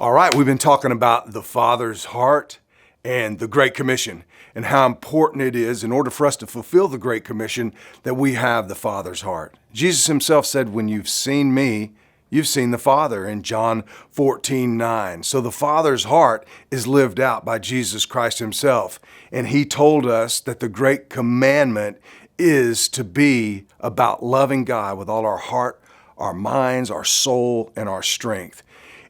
All right, we've been talking about the Father's heart and the Great Commission and how important it is in order for us to fulfill the Great Commission that we have the Father's heart. Jesus himself said, when you've seen me, you've seen the Father in John 14:9. So the Father's heart is lived out by Jesus Christ himself. And he told us that the great commandment is to be about loving God with all our heart, our minds, our soul, and our strength.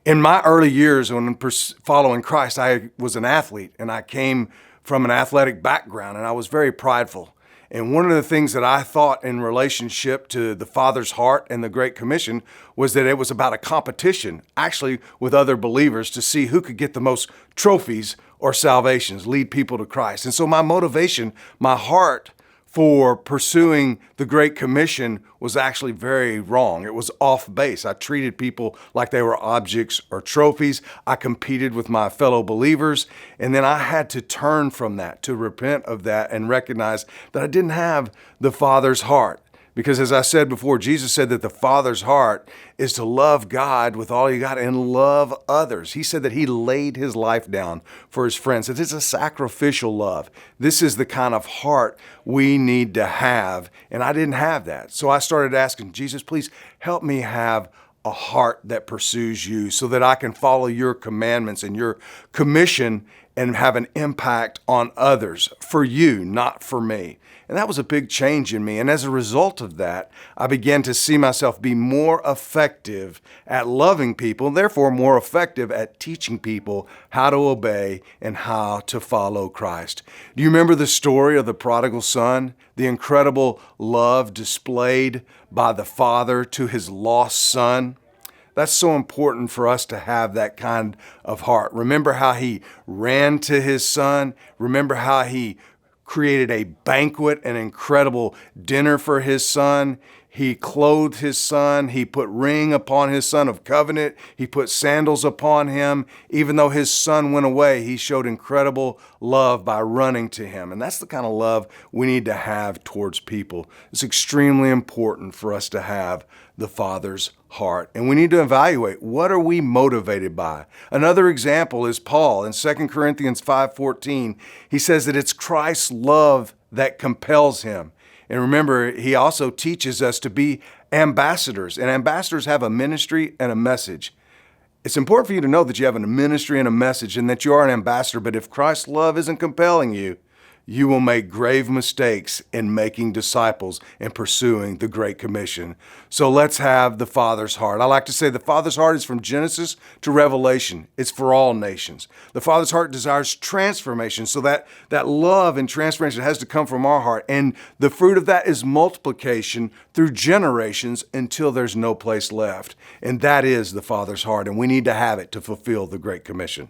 In my early years when following Christ, I was an athlete and I came from an athletic background and I was very prideful. And one of the things that I thought in relationship to the Father's heart and the Great Commission was that it was about a competition, actually with other believers, to see who could get the most trophies or salvations, lead people to Christ. And so my motivation, my heart for pursuing the Great Commission was actually very wrong. It was off base. I treated people like they were objects or trophies. I competed with my fellow believers. And then I had to turn from that, to repent of that and recognize that I didn't have the Father's heart. Because as I said before, Jesus said that the Father's heart is to love God with all you got and love others. He said that he laid his life down for his friends. It is a sacrificial love. This is the kind of heart we need to have. And I didn't have that. So I started asking, Jesus, please help me have a heart that pursues you so that I can follow your commandments and your commission and have an impact on others for you, not for me. And that was a big change in me. And as a result of that, I began to see myself be more effective at loving people, and therefore more effective at teaching people how to obey and how to follow Christ. Do you remember the story of the prodigal son? The incredible love displayed by the father to his lost son? That's so important for us to have that kind of heart. Remember how he ran to his son? Remember how he created a banquet, an incredible dinner for his son? He clothed his son. He put ring upon his son of covenant. He put sandals upon him. Even though his son went away, he showed incredible love by running to him. And that's the kind of love we need to have towards people. It's extremely important for us to have the Father's heart. And we need to evaluate, what are we motivated by? Another example is Paul in 2 Corinthians 5:14. He says that it's Christ's love that compels him. And remember, he also teaches us to be ambassadors. And ambassadors have a ministry and a message. It's important for you to know that you have a ministry and a message and that you are an ambassador. But if Christ's love isn't compelling you, you will make grave mistakes in making disciples and pursuing the Great Commission. So let's have the Father's heart. I like to say the Father's heart is from Genesis to Revelation. It's for all nations. The Father's heart desires transformation. So that love and transformation has to come from our heart. And the fruit of that is multiplication through generations until there's no place left. And that is the Father's heart. And we need to have it to fulfill the Great Commission.